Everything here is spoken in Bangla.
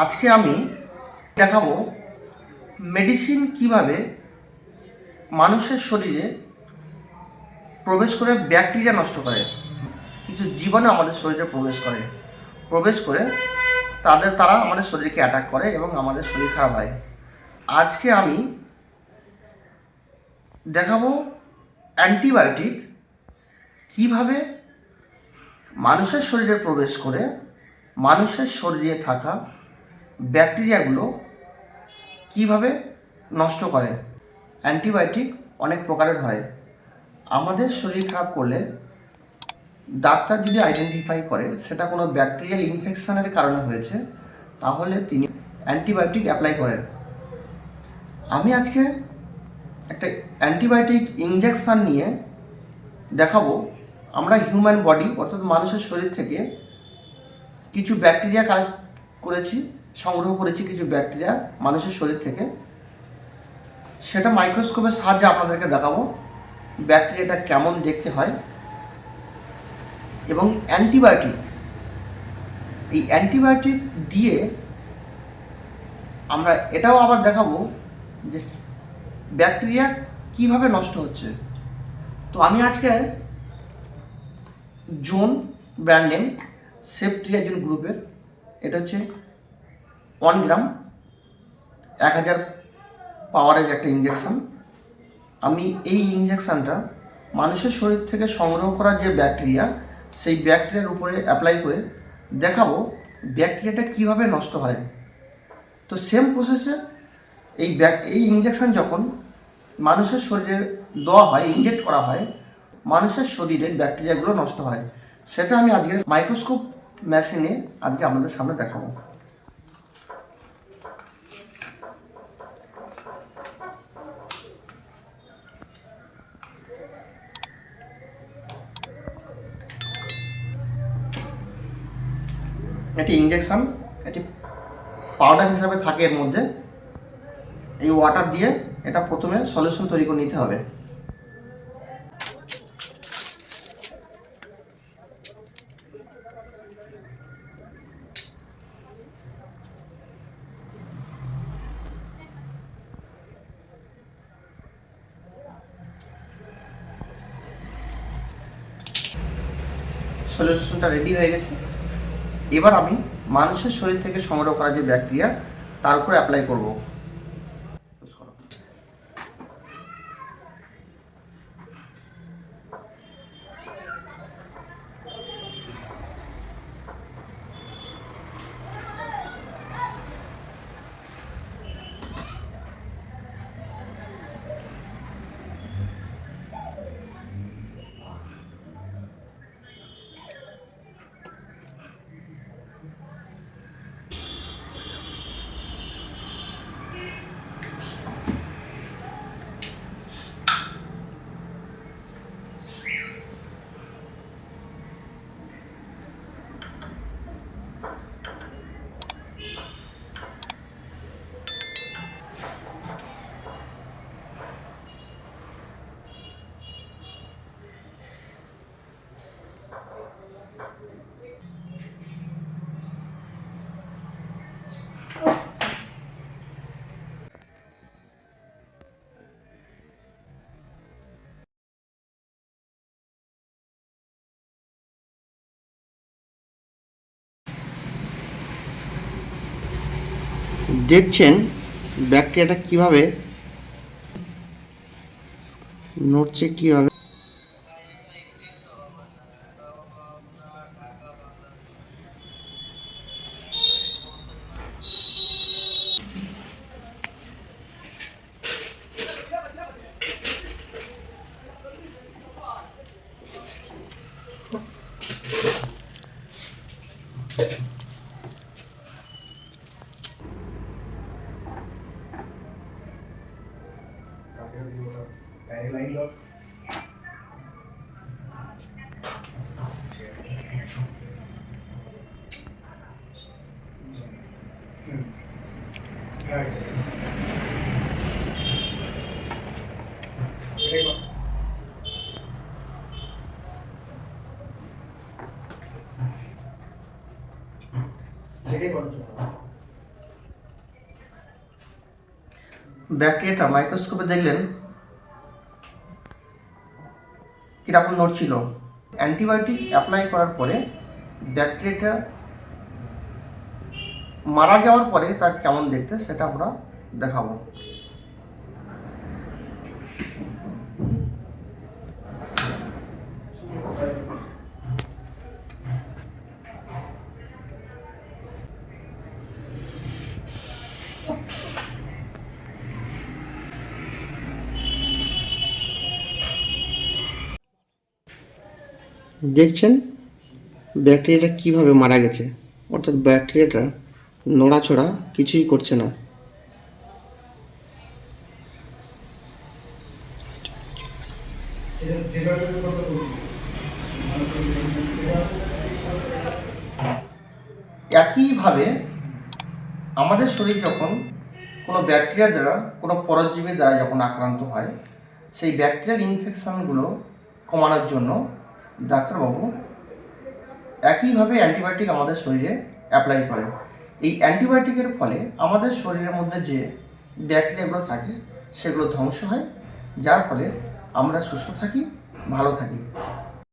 আজকে আমি দেখাবো মেডিসিন কিভাবে মানুষের শরীরে প্রবেশ করে ব্যাকটেরিয়া নষ্ট করে। কিছু জীবাণু আমাদের শরীরে প্রবেশ করে তারা আমাদের শরীরকে অ্যাটাক করে এবং আমাদের শরীর খারাপ হয়। আজকে আমি দেখাবো অ্যান্টিবায়োটিক কিভাবে মানুষের শরীরে প্রবেশ করে মানুষের শরীরে থাকা ব্যাকটেরিয়াগুলো কিভাবে নষ্ট করে। অ্যান্টিবায়োটিক অনেক প্রকারের হয়। আমাদের শরীর খারাপ করলে ডাক্তার যদি আইডেন্টিফাই করে সেটা কোনো ব্যাকটেরিয়াল ইনফেকশনের কারণে হয়েছে, তাহলে তিনি অ্যান্টিবায়োটিক অ্যাপ্লাই করেন। আমি আজকে একটা অ্যান্টিবায়োটিক ইনজেকশান নিয়ে দেখাবো আমরা হিউম্যান বডি অর্থাৎ মানুষের শরীর থেকে কিছু ব্যাকটেরিয়া সংগ্রহ করেছি কিছু ব্যাকটেরিয়া মানুষের শরীর থেকে, সেটা মাইক্রোস্কোপের সাহায্যে আপনাদেরকে দেখাবো ব্যাকটেরিয়াটা কেমন দেখতে হয়। এবং এই অ্যান্টিবায়োটিক দিয়ে আমরা এটাও আবার দেখাবো যে ব্যাকটেরিয়া কিভাবে নষ্ট হচ্ছে। তো আমি আজকে জোন ব্র্যান্ড নেম সেফট্রিয়াজোন গ্রুপের, এটা হচ্ছে 1 গ্রাম 1000 পাওয়ারের একটা ইঞ্জেকশন। আমি এই ইঞ্জেকশানটা মানুষের শরীর থেকে সংগ্রহ করা যে ব্যাকটেরিয়া, সেই ব্যাকটেরিয়ার উপরে অ্যাপ্লাই করে দেখাবো ব্যাকটেরিয়াটা কিভাবে নষ্ট হয়। তো সেম প্রসেসে এই ইঞ্জেকশান যখন মানুষের শরীরে দেওয়া হয়, ইনজেক্ট করা হয়, মানুষের শরীরের ব্যাকটেরিয়াগুলো নষ্ট হয়। সেটা আমি আজকে মাইক্রোস্কোপ মেশিনে আজকে আপনাদের সামনে দেখাবো। এটি ইঞ্জেকশন, এটি পাউডার হিসাবে থাকে এর মধ্যে। এই ওয়াটার দিয়ে এটা প্রথমে সলিউশন তৈরি করে নিতে হবে। সলিউশনটা রেডি হয়ে গেছে। এবার আমি মানুষের শরীর থেকে সংগ্রহ করা যে ব্যাকটেরিয়া তার উপর অ্যাপ্লাই করব। দেখছেন ব্যাকটেরিয়াটা কিভাবে নড়ছে, কিভাবে সেটাই করছো। ব্যাকটেরিয়াটা মাইক্রোস্কোপে দেখলেন কীরকম নড়ছিল। অ্যান্টিবায়োটিক অ্যাপ্লাই করার পরে ব্যাকটেরিয়াটা মারা যাওয়ার পরে তার কেমন দেখতে সেটা আমরা দেখাবো। দেখছেন ব্যাকটেরিয়াটা কিভাবে মারা গেছে, অর্থাৎ ব্যাকটেরিয়াটা নড়াচড়া কিছুই করছে না। একইভাবে আমাদের শরীর যখন কোনো ব্যাকটেরিয়া দ্বারা, কোনো পরজীবী দ্বারা যখন আক্রান্ত হয়, সেই ব্যাকটেরিয়াল ইনফেকশনগুলো কমানোর জন্য ডাক্তারবাবু একইভাবে অ্যান্টিবায়োটিক আমাদের শরীরে অ্যাপ্লাই করে। এই অ্যান্টিবায়োটিকের ফলে আমাদের শরীরের মধ্যে যে ব্যাকটেরিয়াগুলো থাকে সেগুলো ধ্বংস হয়, যার ফলে আমরা সুস্থ থাকি, ভালো থাকি।